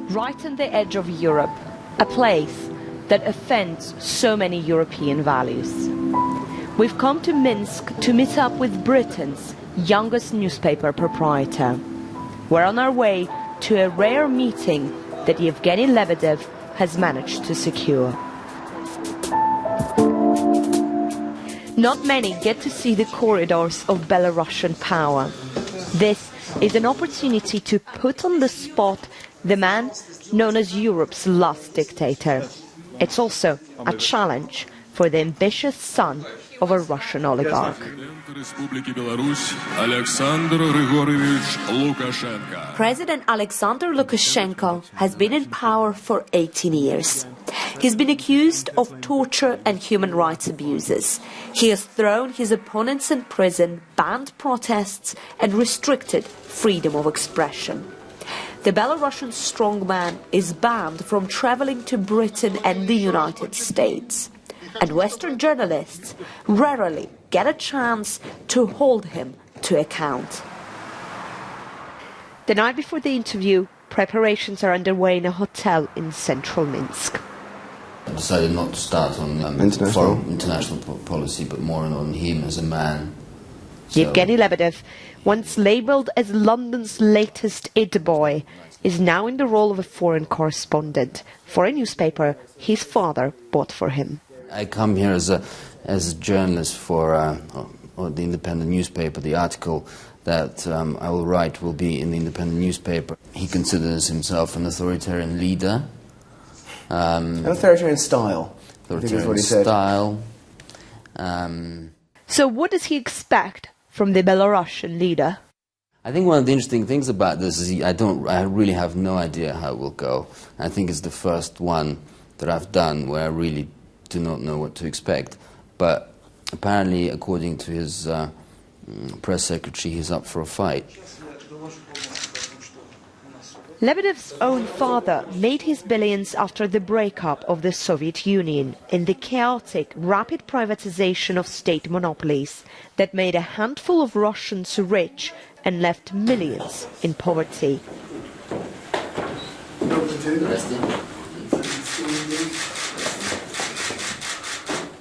right on the edge of Europe, a place that offends so many European values. We've come to Minsk to meet up with Britain's youngest newspaper proprietor. We're on our way to a rare meeting that Yevgeny Lebedev has managed to secure. Not many get to see the corridors of Belarusian power. This is an opportunity to put on the spot the man known as Europe's last dictator. It's also a challenge for the ambitious son of a Russian oligarch. President Alexander Lukashenko has been in power for 18 years. He's been accused of torture and human rights abuses. He has thrown his opponents in prison, banned protests, and restricted freedom of expression. The Belarusian strongman is banned from traveling to Britain and the United States. And Western journalists rarely get a chance to hold him to account. The night before the interview, preparations are underway in a hotel in central Minsk. I decided not to start on international policy, but more on him as a man. Yevgeny Lebedev, once labelled as London's latest it boy, is now in the role of a foreign correspondent for a newspaper his father bought for him. I come here as a journalist for the independent newspaper. The article that I will write will be in the independent newspaper. He considers himself an authoritarian leader. An authoritarian style. Authoritarian style. So what does he expect from the Belarusian leader? I think one of the interesting things about this is I really have no idea how it will go. I think it's the first one that I've done where I really do not know what to expect. But apparently, according to his press secretary, he's up for a fight. Lebedev's own father made his billions after the breakup of the Soviet Union in the chaotic, rapid privatization of state monopolies that made a handful of Russians rich and left millions in poverty.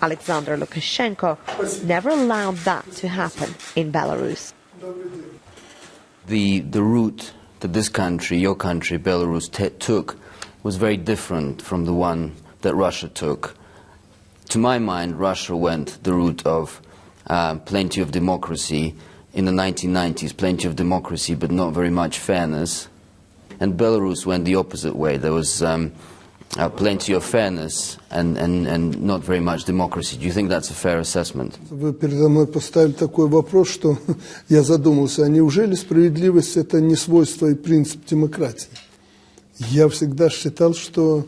Alexander Lukashenko never allowed that to happen in Belarus. The route that this country, your country, Belarus, took was very different from the one that Russia took. To my mind, Russia went the route of plenty of democracy. In the 1990s, plenty of democracy, but not very much fairness. And Belarus went the opposite way. There was plenty of fairness and not very much democracy. Do you think that's a fair assessment? Вы передо мной поставили такой вопрос, что я задумался, а неужели справедливость – это не свойство и принцип демократии? Я всегда считал, что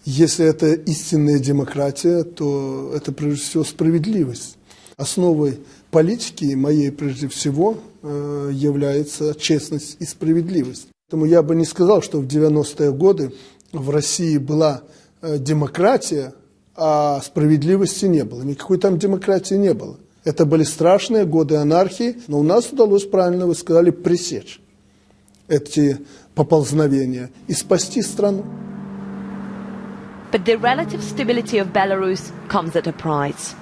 если это истинная демократия, то это прежде всего справедливость. Основой политики моей прежде всего является честность и справедливость. Поэтому я бы не сказал, что в 90-е годы в России была демократия, а справедливости не было. Никакой там демократии не было. Это были страшные годы анархии, но у нас удалось, правильно вы сказали, пресечь эти поползновения и спасти страну. But the relative stability of Belarus comes at a price.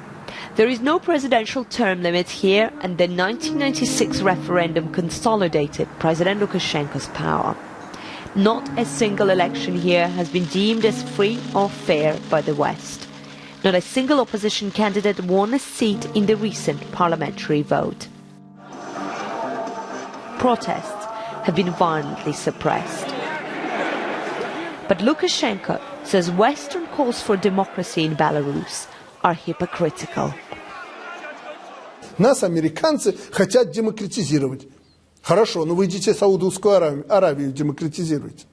There is no presidential term limit here, and the 1996 referendum consolidated President Lukashenko's power. Not a single election here has been deemed as free or fair by the West. Not a single opposition candidate won a seat in the recent parliamentary vote. Protests have been violently suppressed. But Lukashenko says Western calls for democracy in Belarus are hypocritical. Нас американцы хотят демократизировать. Хорошо, но вы идите Саудовскую Аравию демократизируйте.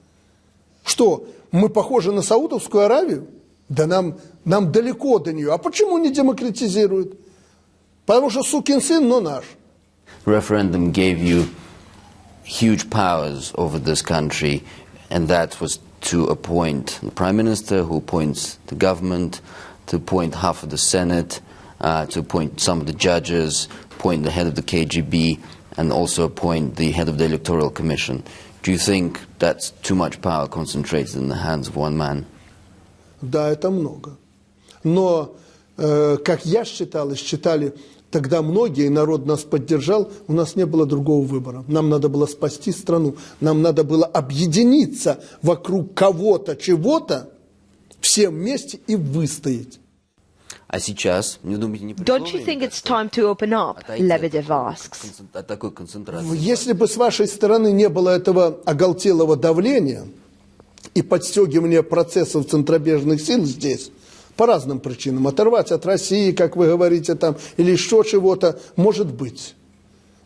Что, мы похожи на Саудовскую Аравию? Да нам далеко до нее. А почему не демократизируют? Потому что сукин сын, но наш. Referendum gave you huge powers over this country, and that was to appoint the Prime Minister, who appoints the government, to appoint half of the Senate, to appoint some of the judges, appoint the head of the KGB, and also appoint the head of the Electoral Commission. Do you think that's too much power concentrated in the hands of one man? Да, это много. Но, как я считал, и считали тогда многие, и народ нас поддержал, у нас не было другого выбора. Нам надо было спасти страну, нам надо было объединиться вокруг кого-то, чего-то, всем вместе и выстоять. А сейчас, не думаете, не пришло Don't you think время it's time to open up? Lebedev asks. от такой концентрации? Если бы с вашей стороны не было этого оголтелого давления и подстегивания процессов центробежных сил здесь, по разным причинам, оторвать от России, как вы говорите, там, или еще чего-то, может быть.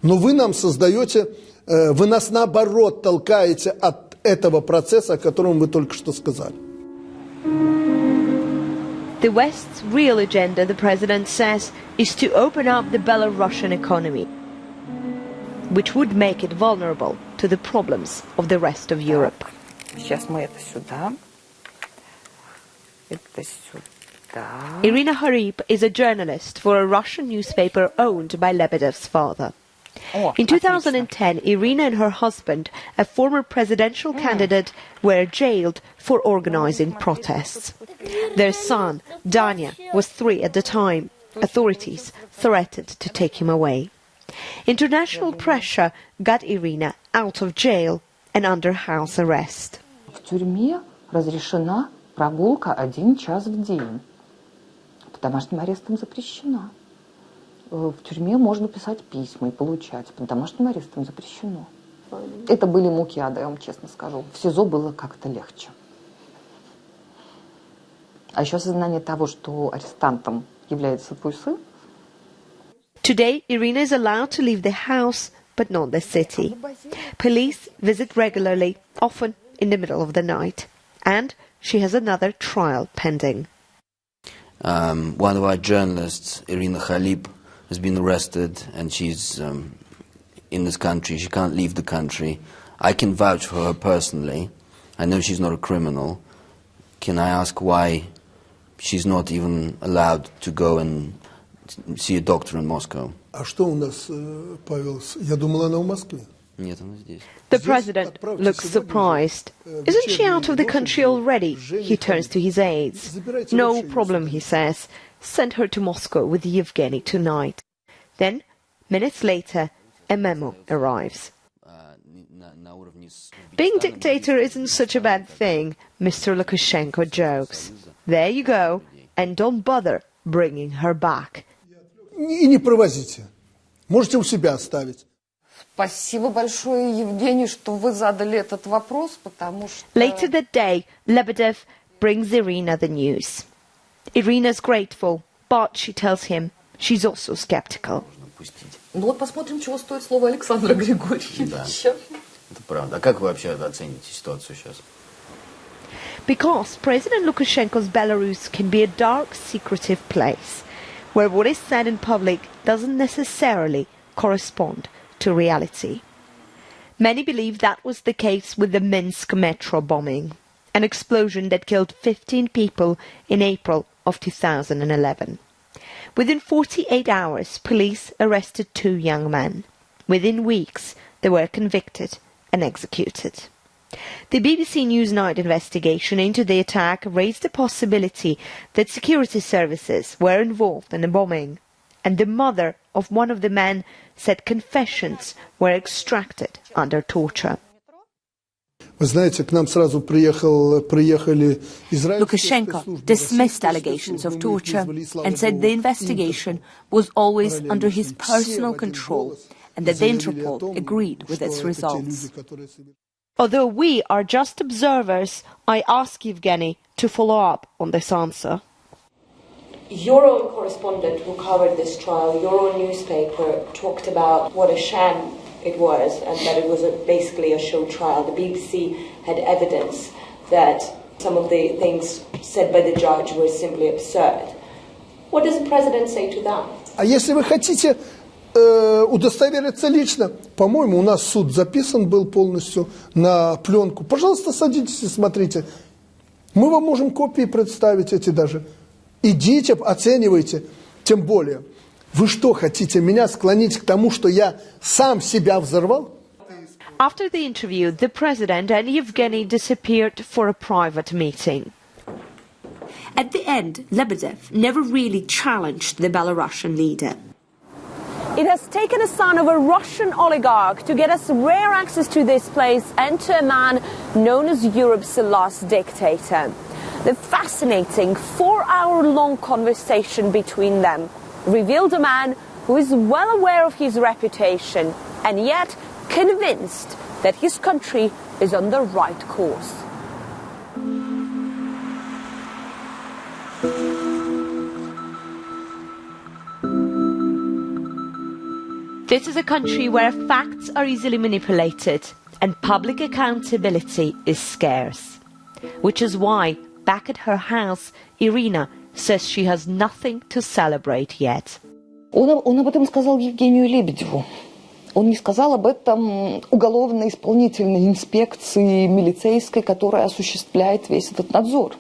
Но вы нам создаете, вы нас наоборот толкаете от этого процесса, о котором вы только что сказали. The West's real agenda, the president says, is to open up the Belarusian economy, which would make it vulnerable to the problems of the rest of Europe. Сейчас мы это сюда. Это сюда. Irina Harib is a journalist for a Russian newspaper owned by Lebedev's father. In 2010, Irina and her husband, a former presidential candidate, were jailed for organizing protests. Their son, Danya, was 3 at the time. Authorities threatened to take him away. International pressure got Irina out of jail and under house arrest. В тюрьме разрешена прогулка 1 час в день. Под домашним арестом запрещена. В тюрьме можно писать письма и получать. Под домашним арестом запрещено. Это были муки ада, я вам честно скажу. В СИЗО было как-то легче. А еще осознание того, что арестантом является твой сын. Today, Irina is allowed to leave the house, but not the city. Police visit regularly, often in the middle of the night. And she has another trial pending. One of our journalists, Irina Khalib, has been arrested, and she's in this country. She can't leave the country. I can vouch for her personally. I know she's not a criminal. Can I ask why she's not even allowed to go and see a doctor in Moscow? А что у нас, Павел? Я думал, она в Москве. Нет, она здесь. The president looks surprised. Isn't she out of the country already? He turns to his aides. No problem, he says. Send her to Moscow with Yevgeny tonight. Then, minutes later, a memo arrives. Being dictator isn't such a bad thing, Mr. Lukashenko jokes. There you go, and don't bother bringing her back. И не провозите. Можете у себя оставить. Спасибо большое, Евгений, что вы задали этот вопрос, потому что... Later that day, Lebedev brings Irina the news. Irina's grateful, but she tells him she's also skeptical. Ну вот посмотрим, чего стоит слово Александра Григорьевича. Да, это правда. А как вы вообще оцените ситуацию сейчас? Because President Lukashenko's Belarus can be a dark, secretive place, where what is said in public doesn't necessarily correspond to reality. Many believe that was the case with the Minsk metro bombing, an explosion that killed 15 people in April of 2011. Within 48 hours, police arrested 2 young men. Within weeks, they were convicted and executed. The BBC Newsnight investigation into the attack raised the possibility that security services were involved in the bombing, and the mother of one of the men said confessions were extracted under torture. Вы знаете, к нам сразу приехали израильские Lukashenko dismissed allegations of torture and said the investigation was always under his personal control and that the Interpol agreed with its results. Although we are just observers, I ask Yevgeny to follow up on this answer. Your own correspondent who covered this trial, your own newspaper, talked about what a sham it was and that it was basically a show trial. The BBC had evidence that some of the things said by the judge were simply absurd. What does the president say to that? А если вы хотите удостовериться лично, по-моему, у нас суд записан был полностью на пленку. Пожалуйста, садитесь и смотрите. Мы вам можем копии представить эти даже. Идите, оценивайте. Тем более, вы что, хотите меня склонить к тому, что я сам себя взорвал? After the interview, the president and Yevgeny disappeared for a private meeting. At the end, Lebedev never really challenged the Belarusian leader. It has taken the son of a Russian oligarch to get us rare access to this place and to a man known as Europe's last dictator. The fascinating 4-hour-long conversation between them revealed a man who is well aware of his reputation and yet convinced that his country is on the right course. This is a country where facts are easily manipulated and public accountability is scarce. Which is why, back at her house, Irina says she has nothing to celebrate yet. Он об этом сказал Евгению Лебедеву. Он не сказал об этом уголовно-исполнительной инспекции милицейской, которая осуществляет весь этот надзор.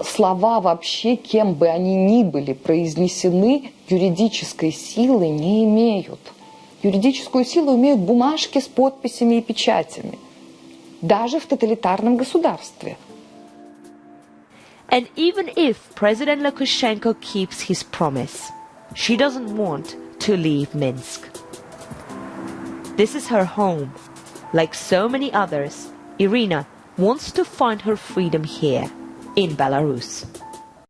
Слова вообще, кем бы они ни были произнесены, юридической силы не имеют. Юридическую силу имеют бумажки с подписями и печатями. Даже в тоталитарном государстве. And even if President Lukashenko keeps his promise, she doesn't want to leave Minsk. This is her home. Like so many others, Irina wants to find her freedom here, in Belarus.